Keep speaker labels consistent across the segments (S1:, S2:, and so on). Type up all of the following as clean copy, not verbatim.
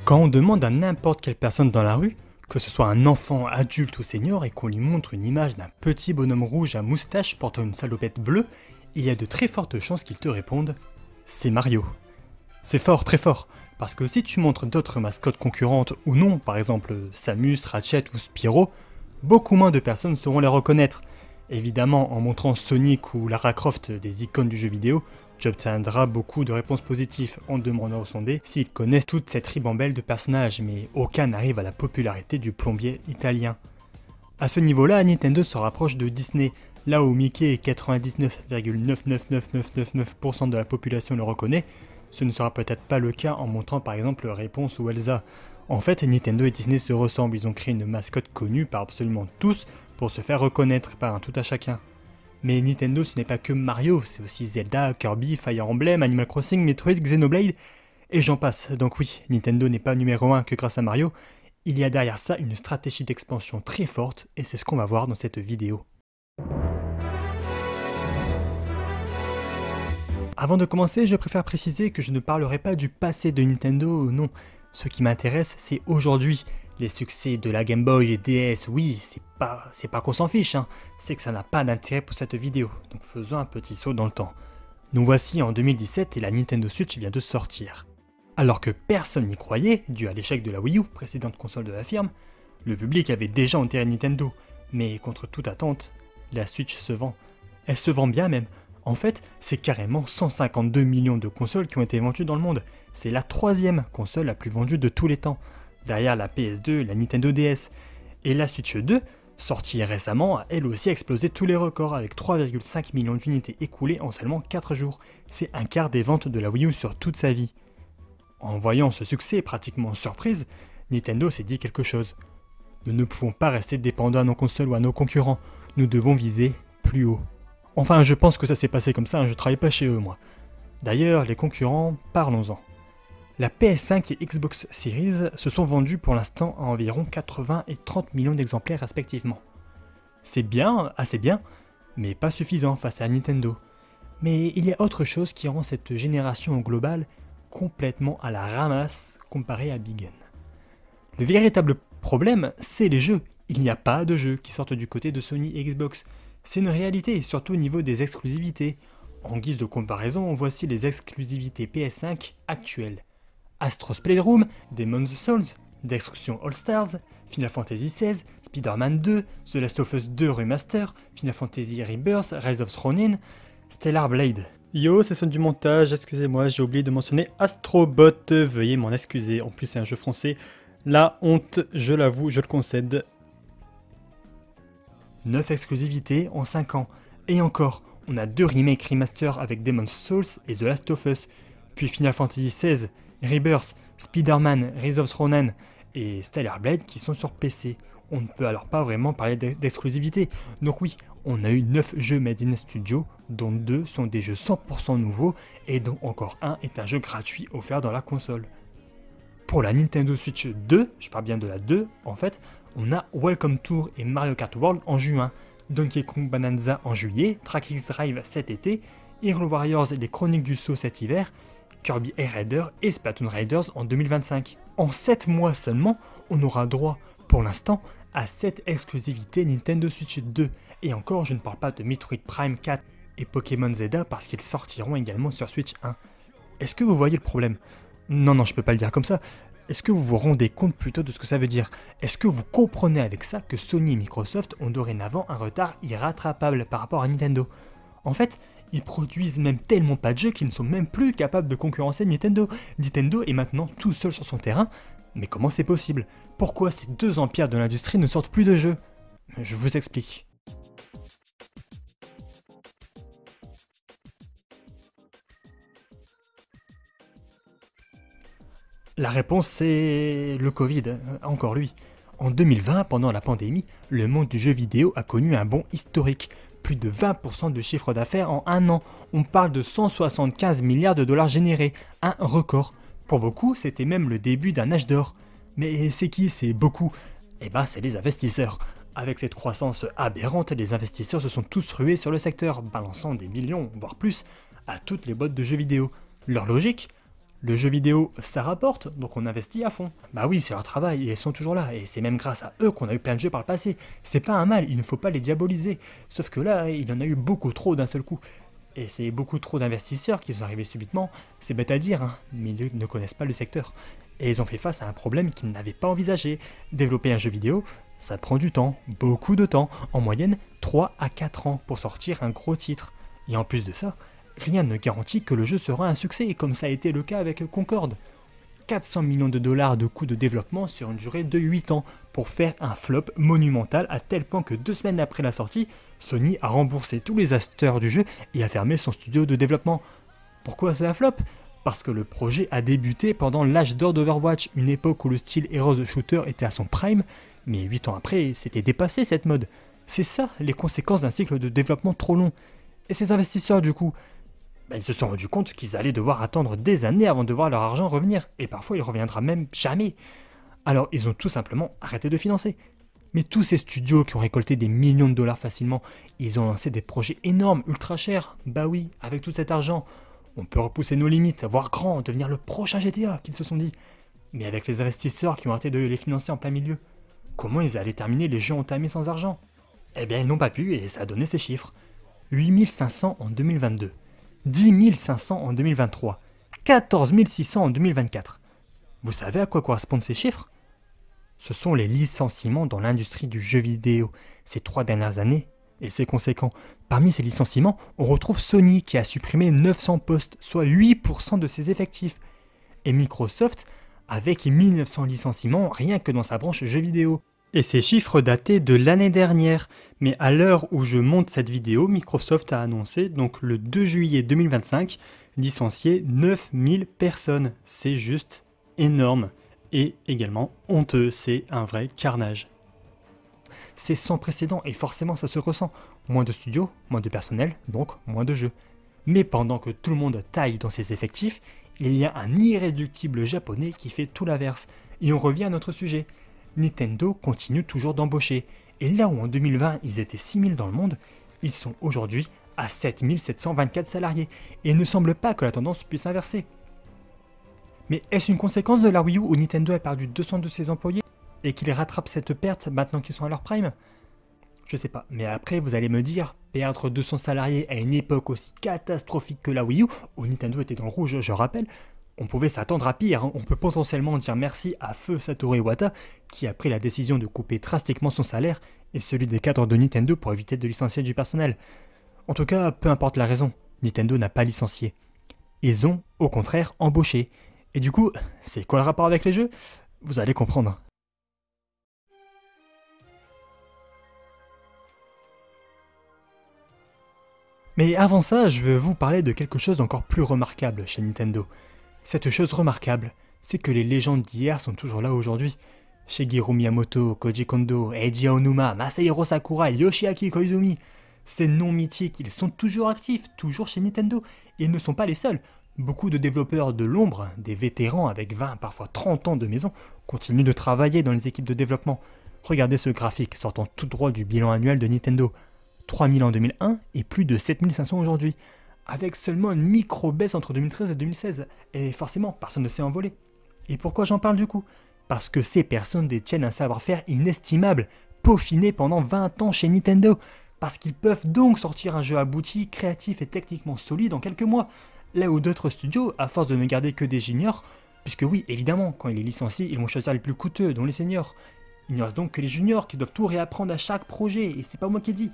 S1: Quand on demande à n'importe quelle personne dans la rue, que ce soit un enfant, adulte ou senior, et qu'on lui montre une image d'un petit bonhomme rouge à moustache portant une salopette bleue, il y a de très fortes chances qu'il te réponde « C'est Mario ». C'est fort, très fort, parce que si tu montres d'autres mascottes concurrentes ou non, par exemple Samus, Ratchet ou Spyro, beaucoup moins de personnes sauront les reconnaître. Évidemment, en montrant Sonic ou Lara Croft, des icônes du jeu vidéo, tu obtiendras beaucoup de réponses positives en demandant aux sondés s'ils connaissent toute cette ribambelle de personnages, mais aucun n'arrive à la popularité du plombier italien. A ce niveau-là, Nintendo se rapproche de Disney, là où Mickey et 99,999999% de la population le reconnaît, ce ne sera peut-être pas le cas en montrant par exemple Réponse ou Elsa. En fait, Nintendo et Disney se ressemblent, ils ont créé une mascotte connue par absolument tous pour se faire reconnaître par un tout à chacun. Mais Nintendo, ce n'est pas que Mario, c'est aussi Zelda, Kirby, Fire Emblem, Animal Crossing, Metroid, Xenoblade, et j'en passe. Donc oui, Nintendo n'est pas numéro 1 que grâce à Mario, il y a derrière ça une stratégie d'expansion très forte, et c'est ce qu'on va voir dans cette vidéo. Avant de commencer, je préfère préciser que je ne parlerai pas du passé de Nintendo, non. Ce qui m'intéresse, c'est aujourd'hui. Les succès de la Game Boy et DS, oui, c'est pas qu'on s'en fiche, hein. C'est que ça n'a pas d'intérêt pour cette vidéo, donc faisons un petit saut dans le temps. Nous voici en 2017 et la Nintendo Switch vient de sortir. Alors que personne n'y croyait, dû à l'échec de la Wii U, précédente console de la firme, le public avait déjà enterré Nintendo, mais contre toute attente, la Switch se vend. Elle se vend bien même. En fait, c'est carrément 152 millions de consoles qui ont été vendues dans le monde. C'est la troisième console la plus vendue de tous les temps, derrière la PS2 et la Nintendo DS. Et la Switch 2, sortie récemment, a elle aussi explosé tous les records avec 3,5 millions d'unités écoulées en seulement 4 jours. C'est un quart des ventes de la Wii U sur toute sa vie. En voyant ce succès pratiquement surprise, Nintendo s'est dit quelque chose. Nous ne pouvons pas rester dépendants à nos consoles ou à nos concurrents, nous devons viser plus haut. Enfin, je pense que ça s'est passé comme ça, je travaille pas chez eux moi. D'ailleurs, les concurrents, parlons-en. La PS5 et Xbox Series se sont vendus pour l'instant à environ 80 et 30 millions d'exemplaires respectivement. C'est bien, assez bien, mais pas suffisant face à Nintendo. Mais il y a autre chose qui rend cette génération au global complètement à la ramasse comparée à Big N. Le véritable problème, c'est les jeux. Il n'y a pas de jeux qui sortent du côté de Sony et Xbox. C'est une réalité, surtout au niveau des exclusivités. En guise de comparaison, voici les exclusivités PS5 actuelles. Astro's Playroom, Demon's Souls, Destruction All Stars, Final Fantasy XVI, Spider-Man 2, The Last of Us 2 Remaster, Final Fantasy Rebirth, Rise of Ronin, Stellar Blade. Yo, c'est son du montage, excusez-moi, j'ai oublié de mentionner Astrobot, veuillez m'en excuser, en plus c'est un jeu français. La honte, je l'avoue, je le concède. 9 exclusivités en 5 ans, et encore, on a 2 remakes remaster avec Demon's Souls et The Last of Us, puis Final Fantasy XVI, Rebirth, Spider-Man, Rise of Ronin et Stellar Blade qui sont sur PC. On ne peut alors pas vraiment parler d'exclusivité. Donc oui, on a eu 9 jeux made in studio, dont 2 sont des jeux 100% nouveaux et dont encore un est un jeu gratuit offert dans la console. Pour la Nintendo Switch 2, je parle bien de la 2 en fait, on a Welcome Tour et Mario Kart World en juin, Donkey Kong Bonanza en juillet, Track X Drive cet été, Hero Warriors et les Chroniques du Sceau cet hiver, Kirby Air Raider et Splatoon Raiders en 2025. En 7 mois seulement, on aura droit, pour l'instant, à 7 exclusivités Nintendo Switch 2. Et encore, je ne parle pas de Metroid Prime 4 et Pokémon Zelda parce qu'ils sortiront également sur Switch 1. Est-ce que vous voyez le problème? Non, je peux pas le dire comme ça. Est-ce que vous vous rendez compte plutôt de ce que ça veut dire? Est-ce que vous comprenez avec ça que Sony et Microsoft ont dorénavant un retard irrattrapable par rapport à Nintendo? En fait, ils produisent même tellement pas de jeux qu'ils ne sont même plus capables de concurrencer Nintendo. Nintendo est maintenant tout seul sur son terrain. Mais comment c'est possible? Pourquoi ces deux empires de l'industrie ne sortent plus de jeux? Je vous explique. La réponse c'est le Covid, encore lui. En 2020, pendant la pandémie, le monde du jeu vidéo a connu un bond historique. Plus de 20% de chiffre d'affaires en un an. On parle de 175 milliards de dollars générés, un record. Pour beaucoup, c'était même le début d'un âge d'or. Mais c'est qui ces beaucoup? Eh ben, c'est les investisseurs. Avec cette croissance aberrante, les investisseurs se sont tous rués sur le secteur, balançant des millions, voire plus, à toutes les boîtes de jeux vidéo. Leur logique? Le jeu vidéo, ça rapporte, donc on investit à fond. Bah oui, c'est leur travail, et ils sont toujours là, et c'est même grâce à eux qu'on a eu plein de jeux par le passé. C'est pas un mal, il ne faut pas les diaboliser. Sauf que là, il en a eu beaucoup trop d'un seul coup. Et c'est beaucoup trop d'investisseurs qui sont arrivés subitement, c'est bête à dire, hein, mais ils ne connaissent pas le secteur. Et ils ont fait face à un problème qu'ils n'avaient pas envisagé. Développer un jeu vidéo, ça prend du temps, beaucoup de temps, en moyenne 3 à 4 ans pour sortir un gros titre. Et en plus de ça, rien ne garantit que le jeu sera un succès, comme ça a été le cas avec Concorde. 400 millions de dollars de coûts de développement sur une durée de 8 ans pour faire un flop monumental à tel point que 2 semaines après la sortie, Sony a remboursé tous les acheteurs du jeu et a fermé son studio de développement. Pourquoi c'est un flop? Parce que le projet a débuté pendant l'âge d'or d'Overwatch, une époque où le style Heroes Shooter était à son prime, mais 8 ans après, c'était dépassé cette mode. C'est ça les conséquences d'un cycle de développement trop long. Et ces investisseurs du coup, ils se sont rendus compte qu'ils allaient devoir attendre des années avant de voir leur argent revenir, et parfois il reviendra même jamais. Alors ils ont tout simplement arrêté de financer. Mais tous ces studios qui ont récolté des millions de dollars facilement, ils ont lancé des projets énormes, ultra chers. Bah oui, avec tout cet argent, on peut repousser nos limites, voir grand, devenir le prochain GTA, qu'ils se sont dit. Mais avec les investisseurs qui ont arrêté de les financer en plein milieu, comment ils allaient terminer les jeux entamés sans argent? Eh bien ils n'ont pas pu et ça a donné ces chiffres. 8500 en 2022. 10 500 en 2023, 14 600 en 2024. Vous savez à quoi correspondent ces chiffres? Ce sont les licenciements dans l'industrie du jeu vidéo ces 3 dernières années, et c'est conséquent. Parmi ces licenciements, on retrouve Sony qui a supprimé 900 postes, soit 8% de ses effectifs, et Microsoft avec 1900 licenciements rien que dans sa branche jeux vidéo. Et ces chiffres dataient de l'année dernière, mais à l'heure où je monte cette vidéo, Microsoft a annoncé, donc le 2 juillet 2025, licencier 9000 personnes. C'est juste énorme et également honteux, c'est un vrai carnage. C'est sans précédent et forcément ça se ressent. Moins de studios, moins de personnel, donc moins de jeux. Mais pendant que tout le monde taille dans ses effectifs, il y a un irréductible japonais qui fait tout l'inverse. Et on revient à notre sujet. Nintendo continue toujours d'embaucher, et là où en 2020 ils étaient 6000 dans le monde, ils sont aujourd'hui à 7724 salariés, et il ne semble pas que la tendance puisse s'inverser. Mais est-ce une conséquence de la Wii U où Nintendo a perdu 200 de ses employés, et qu'ils rattrapent cette perte maintenant qu'ils sont à leur prime? Je sais pas, mais après vous allez me dire, perdre 200 salariés à une époque aussi catastrophique que la Wii U, où Nintendo était dans le rouge, je rappelle, on pouvait s'attendre à pire, hein. On peut potentiellement dire merci à feu Satoru Iwata qui a pris la décision de couper drastiquement son salaire et celui des cadres de Nintendo pour éviter de licencier du personnel. En tout cas, peu importe la raison, Nintendo n'a pas licencié. Ils ont, au contraire, embauché. Et du coup, c'est quoi le rapport avec les jeux? Vous allez comprendre. Mais avant ça, je veux vous parler de quelque chose d'encore plus remarquable chez Nintendo. Cette chose remarquable, c'est que les légendes d'hier sont toujours là aujourd'hui. Shigeru Miyamoto, Koji Kondo, Eiji Aonuma, Masahiro Sakurai, Yoshiaki Koizumi. Ces noms mythiques, ils sont toujours actifs, toujours chez Nintendo. Et ils ne sont pas les seuls. Beaucoup de développeurs de l'ombre, des vétérans avec 20, parfois 30 ans de maison, continuent de travailler dans les équipes de développement. Regardez ce graphique sortant tout droit du bilan annuel de Nintendo. 3000 en 2001 et plus de 7500 aujourd'hui. Avec seulement une micro-baisse entre 2013 et 2016. Et forcément, personne ne s'est envolé. Et pourquoi j'en parle du coup? Parce que ces personnes détiennent un savoir-faire inestimable, peaufiné pendant 20 ans chez Nintendo. Parce qu'ils peuvent donc sortir un jeu abouti, créatif et techniquement solide en quelques mois. Là où d'autres studios, à force de ne garder que des juniors, puisque oui, évidemment, quand ils les licencient, ils vont choisir les plus coûteux, dont les seniors. Il ne reste donc que les juniors qui doivent tout réapprendre à chaque projet, et c'est pas moi qui dis.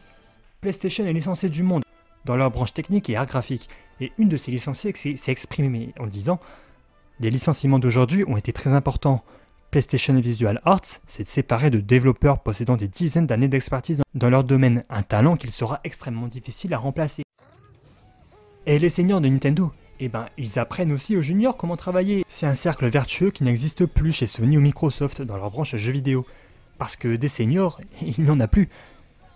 S1: PlayStation est licencié du monde dans leur branche technique et art graphique. Et une de ces licenciés s'est exprimée en disant « Les licenciements d'aujourd'hui ont été très importants. PlayStation Visual Arts s'est séparé de développeurs possédant des dizaines d'années d'expertise dans leur domaine, un talent qu'il sera extrêmement difficile à remplacer. » Et les seniors de Nintendo, ils apprennent aussi aux juniors comment travailler. C'est un cercle vertueux qui n'existe plus chez Sony ou Microsoft dans leur branche jeux vidéo. Parce que des seniors, il n'y en a plus.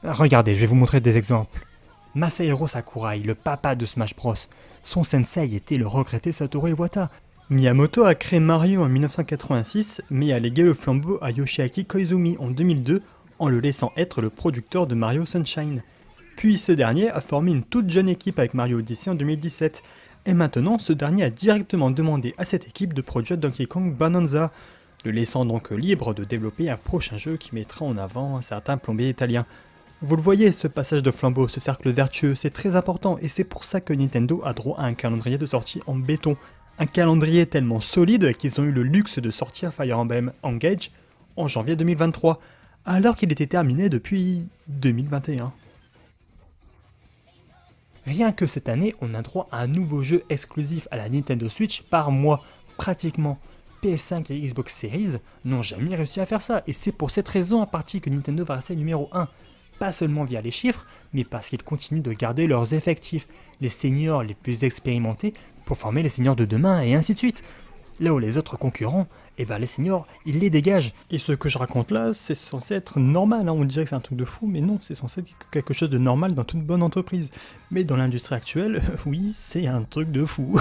S1: Regardez, je vais vous montrer des exemples. Masahiro Sakurai, le papa de Smash Bros. Son sensei était le regretté Satoru Iwata. Miyamoto a créé Mario en 1986, mais a légué le flambeau à Yoshiaki Koizumi en 2002 en le laissant être le producteur de Mario Sunshine. Puis ce dernier a formé une toute jeune équipe avec Mario Odyssey en 2017, Et maintenant, ce dernier a directement demandé à cette équipe de produire Donkey Kong Bonanza, le laissant donc libre de développer un prochain jeu qui mettra en avant un certain plombier italien. Vous le voyez, ce passage de flambeau, ce cercle vertueux, c'est très important et c'est pour ça que Nintendo a droit à un calendrier de sortie en béton. Un calendrier tellement solide qu'ils ont eu le luxe de sortir Fire Emblem Engage en janvier 2023, alors qu'il était terminé depuis 2021. Rien que cette année, on a droit à un nouveau jeu exclusif à la Nintendo Switch par mois, pratiquement. PS5 et Xbox Series n'ont jamais réussi à faire ça, et c'est pour cette raison en partie que Nintendo va rester numéro 1. Pas seulement via les chiffres, mais parce qu'ils continuent de garder leurs effectifs, les seniors les plus expérimentés, pour former les seniors de demain, et ainsi de suite. Là où les autres concurrents, les seniors, ils les dégagent. Et ce que je raconte là, c'est censé être normal, hein. On dirait que c'est un truc de fou, mais non, c'est censé être quelque chose de normal dans toute bonne entreprise. Mais dans l'industrie actuelle, oui, c'est un truc de fou.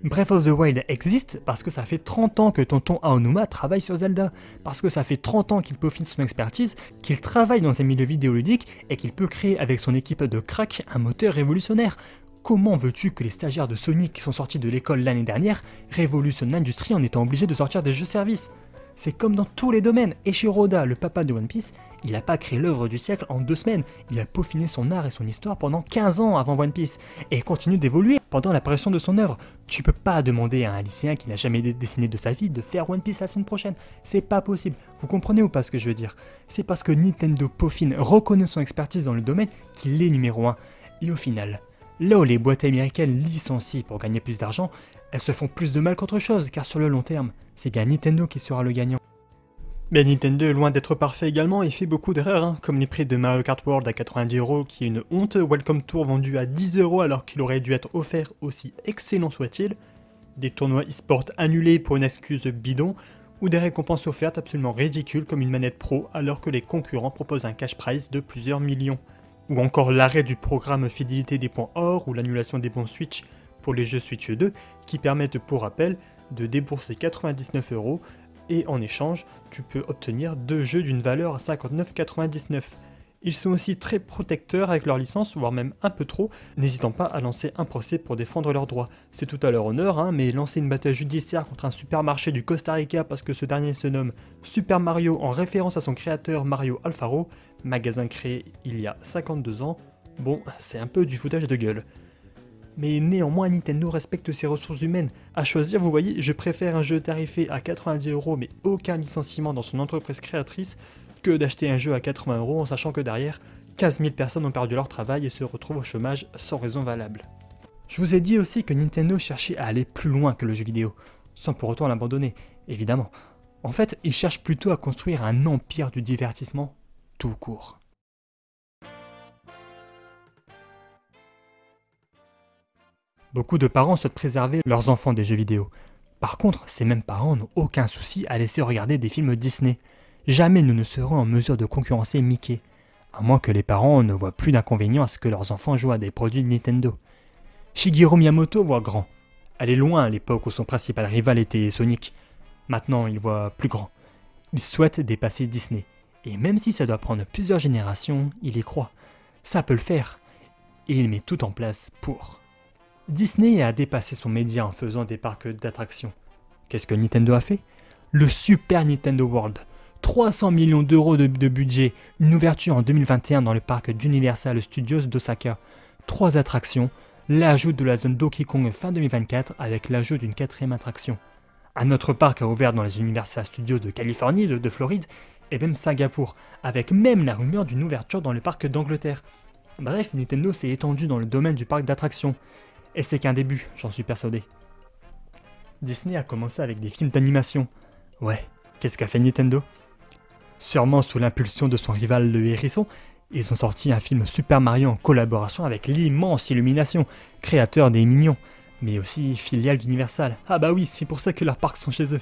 S1: Breath of the Wild existe parce que ça fait 30 ans que tonton Aonuma travaille sur Zelda, parce que ça fait 30 ans qu'il peaufine son expertise, qu'il travaille dans un milieu vidéoludique et qu'il peut créer avec son équipe de crack un moteur révolutionnaire. Comment veux-tu que les stagiaires de Sony qui sont sortis de l'école l'année dernière révolutionnent l'industrie en étant obligés de sortir des jeux-services? C'est comme dans tous les domaines, Eiichiro Oda, le papa de One Piece, il n'a pas créé l'œuvre du siècle en 2 semaines, il a peaufiné son art et son histoire pendant 15 ans avant One Piece, et continue d'évoluer pendant l'apparition de son œuvre. Tu peux pas demander à un lycéen qui n'a jamais dessiné de sa vie de faire One Piece la semaine prochaine, c'est pas possible, vous comprenez ou pas ce que je veux dire? C'est parce que Nintendo peaufine, reconnaît son expertise dans le domaine qu'il est numéro 1, et au final, là où les boîtes américaines licencient pour gagner plus d'argent, elles se font plus de mal qu'autre chose, car sur le long terme, c'est bien Nintendo qui sera le gagnant. Mais Nintendo est loin d'être parfait également et fait beaucoup d'erreurs, hein, comme les prix de Mario Kart World à 90€ qui est une honte, Welcome Tour vendu à 10€ alors qu'il aurait dû être offert aussi excellent soit-il, des tournois e-sport annulés pour une excuse bidon, ou des récompenses offertes absolument ridicules comme une manette pro alors que les concurrents proposent un cash prize de plusieurs millions. Ou encore l'arrêt du programme fidélité des points or ou l'annulation des bons Switch pour les jeux Switch 2 qui permettent pour rappel de débourser 99€ et en échange tu peux obtenir 2 jeux d'une valeur à 59,99€. Ils sont aussi très protecteurs avec leur licence, voire même un peu trop, n'hésitant pas à lancer un procès pour défendre leurs droits. C'est tout à leur honneur, hein, mais lancer une bataille judiciaire contre un supermarché du Costa Rica parce que ce dernier se nomme Super Mario en référence à son créateur Mario Alfaro, magasin créé il y a 52 ans, bon, c'est un peu du foutage de gueule. Mais néanmoins, Nintendo respecte ses ressources humaines. À choisir, vous voyez, je préfère un jeu tarifé à 90€ mais aucun licenciement dans son entreprise créatrice que d'acheter un jeu à 80€ en sachant que derrière, 15 000 personnes ont perdu leur travail et se retrouvent au chômage sans raison valable. Je vous ai dit aussi que Nintendo cherchait à aller plus loin que le jeu vidéo, sans pour autant l'abandonner, évidemment. En fait, il cherche plutôt à construire un empire du divertissement tout court. Beaucoup de parents souhaitent préserver leurs enfants des jeux vidéo. Par contre, ces mêmes parents n'ont aucun souci à laisser regarder des films Disney. Jamais nous ne serons en mesure de concurrencer Mickey, à moins que les parents ne voient plus d'inconvénients à ce que leurs enfants jouent à des produits Nintendo. Shigeru Miyamoto voit grand. Elle est loin à l'époque où son principal rival était Sonic. Maintenant, il voit plus grand. Il souhaite dépasser Disney. Et même si ça doit prendre plusieurs générations, il y croit. Ça peut le faire. Et il met tout en place pour. Disney a dépassé son média en faisant des parcs d'attractions. Qu'est-ce que Nintendo a fait? Le Super Nintendo World. 300 millions d'euros de budget, une ouverture en 2021 dans le parc d'Universal Studios d'Osaka. 3 attractions, l'ajout de la zone Donkey Kong fin 2024 avec l'ajout d'une 4e attraction. Un autre parc a ouvert dans les Universal Studios de Californie, de Floride, et même Singapour, avec même la rumeur d'une ouverture dans le parc d'Angleterre. Bref, Nintendo s'est étendu dans le domaine du parc d'attractions. Et c'est qu'un début, j'en suis persuadé. Disney a commencé avec des films d'animation. Ouais, qu'est-ce qu'a fait Nintendo? Sûrement sous l'impulsion de son rival le Hérisson, ils ont sorti un film Super Mario en collaboration avec l'immense Illumination, créateur des Mignons, mais aussi filiale d'Universal. Ah bah oui, c'est pour ça que leurs parcs sont chez eux.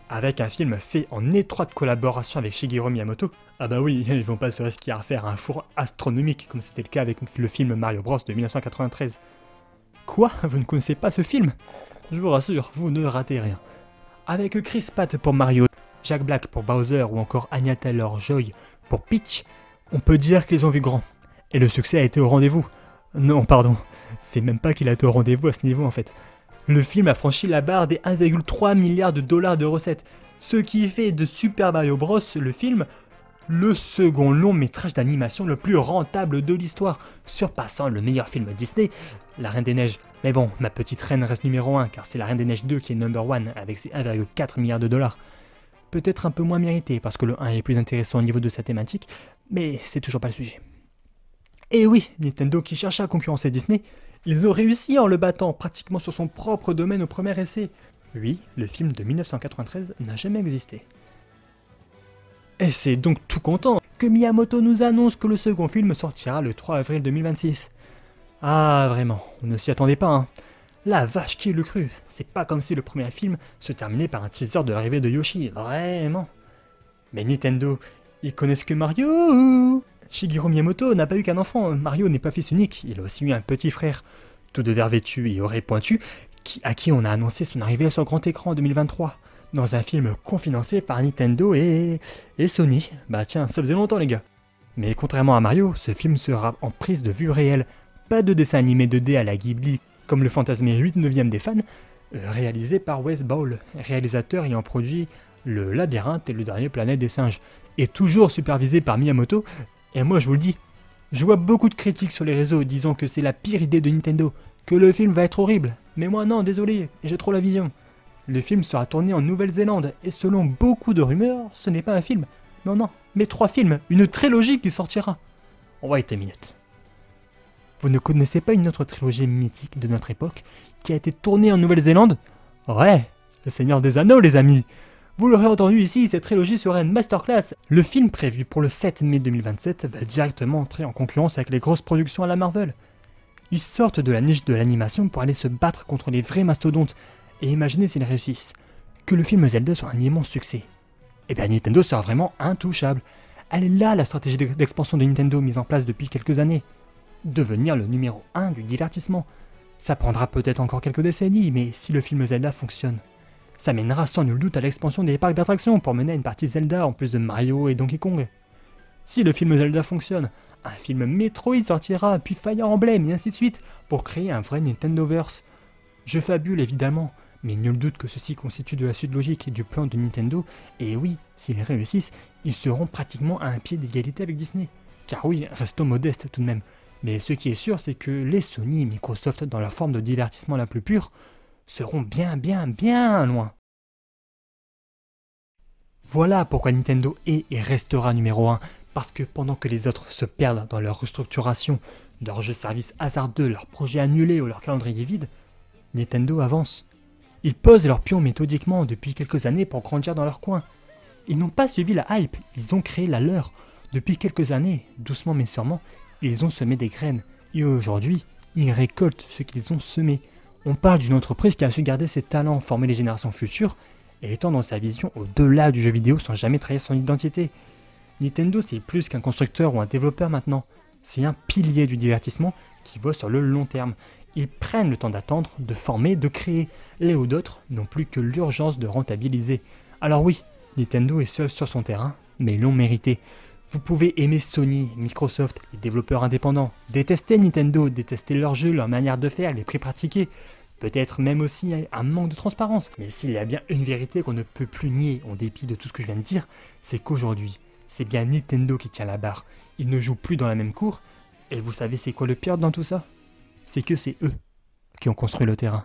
S1: Avec un film fait en étroite collaboration avec Shigeru Miyamoto, ah bah oui, ils vont pas se risquer à faire un four astronomique comme c'était le cas avec le film Mario Bros de 1993. Quoi? Vous ne connaissez pas ce film? Je vous rassure, vous ne ratez rien. Avec Chris Pratt pour Mario, Jack Black pour Bowser ou encore Anya Taylor-Joy pour Peach, on peut dire qu'ils ont vu grand. Et le succès a été au rendez-vous. Non, pardon, c'est même pas qu'il a été au rendez-vous à ce niveau en fait. Le film a franchi la barre des 1,3 milliard de dollars de recettes, ce qui fait de Super Mario Bros, le film, le second long métrage d'animation le plus rentable de l'histoire, surpassant le meilleur film Disney, La Reine des Neiges. Mais bon, ma petite reine reste numéro 1 car c'est La Reine des Neiges 2 qui est number 1 avec ses 1,4 milliards de dollars. Peut-être un peu moins mérité parce que le 1 est plus intéressant au niveau de sa thématique, mais c'est toujours pas le sujet. Et oui, Nintendo qui cherchait à concurrencer Disney, ils ont réussi en le battant pratiquement sur son propre domaine au premier essai. Oui, le film de 1993 n'a jamais existé. Et c'est donc tout content que Miyamoto nous annonce que le second film sortira le 3 avril 2026. Ah vraiment, on ne s'y attendait pas hein. La vache qui le cru, c'est pas comme si le premier film se terminait par un teaser de l'arrivée de Yoshi, vraiment. Mais Nintendo, ils connaissent que Mario. Shigeru Miyamoto n'a pas eu qu'un enfant, Mario n'est pas fils unique, il a aussi eu un petit frère, tout de vert vêtu et oreilles pointues, à qui on a annoncé son arrivée sur grand écran en 2023, dans un film cofinancé par Nintendo et Sony. Bah tiens, ça faisait longtemps les gars. Mais contrairement à Mario, ce film sera en prise de vue réelle, pas de dessin animé 2D à la Ghibli, comme le fantasmé 8/9 des fans, réalisé par Wes Ball, réalisateur ayant produit Le Labyrinthe et le dernier Planète des Singes, et toujours supervisé par Miyamoto. Et moi je vous le dis, je vois beaucoup de critiques sur les réseaux disant que c'est la pire idée de Nintendo, que le film va être horrible, mais moi non, désolé, j'ai trop la vision. Le film sera tourné en Nouvelle-Zélande, et selon beaucoup de rumeurs, ce n'est pas un film, non, mais 3 films, une trilogie qui sortira. Wait a minute. Vous ne connaissez pas une autre trilogie mythique de notre époque qui a été tournée en Nouvelle-Zélande? Ouais, Le Seigneur des Anneaux les amis. Vous l'aurez entendu ici, cette trilogie sera une masterclass. Le film prévu pour le 7 mai 2027 va directement entrer en concurrence avec les grosses productions à la Marvel. Ils sortent de la niche de l'animation pour aller se battre contre les vrais mastodontes, et imaginez s'ils réussissent. Que le film Zelda soit un immense succès. Et bien Nintendo sera vraiment intouchable. Elle est là la stratégie d'expansion de Nintendo mise en place depuis quelques années. Devenir le numéro 1 du divertissement. Ça prendra peut-être encore quelques décennies, mais si le film Zelda fonctionne, ça mènera sans nul doute à l'expansion des parcs d'attractions pour mener à une partie Zelda en plus de Mario et Donkey Kong. Si le film Zelda fonctionne, un film Metroid sortira, puis Fire Emblem et ainsi de suite, pour créer un vrai Nintendoverse. Je fabule évidemment, mais nul doute que ceci constitue de la suite logique du plan de Nintendo, et oui, s'ils réussissent, ils seront pratiquement à un pied d'égalité avec Disney. Car oui, restons modestes tout de même, mais ce qui est sûr c'est que les Sony et Microsoft dans leur forme de divertissement la plus pure, seront bien loin. Voilà pourquoi Nintendo est et restera numéro 1, parce que pendant que les autres se perdent dans leur restructuration, leurs jeux services hasardeux, leurs projets annulés ou leur calendrier vide, Nintendo avance. Ils posent leurs pions méthodiquement depuis quelques années pour grandir dans leur coin. Ils n'ont pas suivi la hype, ils ont créé la leur. Depuis quelques années, doucement mais sûrement, ils ont semé des graines, et aujourd'hui, ils récoltent ce qu'ils ont semé. On parle d'une entreprise qui a su garder ses talents, former les générations futures, et étant dans sa vision au-delà du jeu vidéo sans jamais trahir son identité. Nintendo c'est plus qu'un constructeur ou un développeur maintenant, c'est un pilier du divertissement qui voit sur le long terme. Ils prennent le temps d'attendre, de former, de créer. Les ou d'autres n'ont plus que l'urgence de rentabiliser. Alors oui, Nintendo est seul sur son terrain, mais ils l'ont mérité. Vous pouvez aimer Sony, Microsoft, les développeurs indépendants, détester Nintendo, détester leurs jeux, leur manière de faire, les prix pratiqués, peut-être même aussi un manque de transparence. Mais s'il y a bien une vérité qu'on ne peut plus nier en dépit de tout ce que je viens de dire, c'est qu'aujourd'hui, c'est bien Nintendo qui tient la barre. Ils ne jouent plus dans la même cour, et vous savez c'est quoi le pire dans tout ça? C'est que c'est eux qui ont construit le terrain.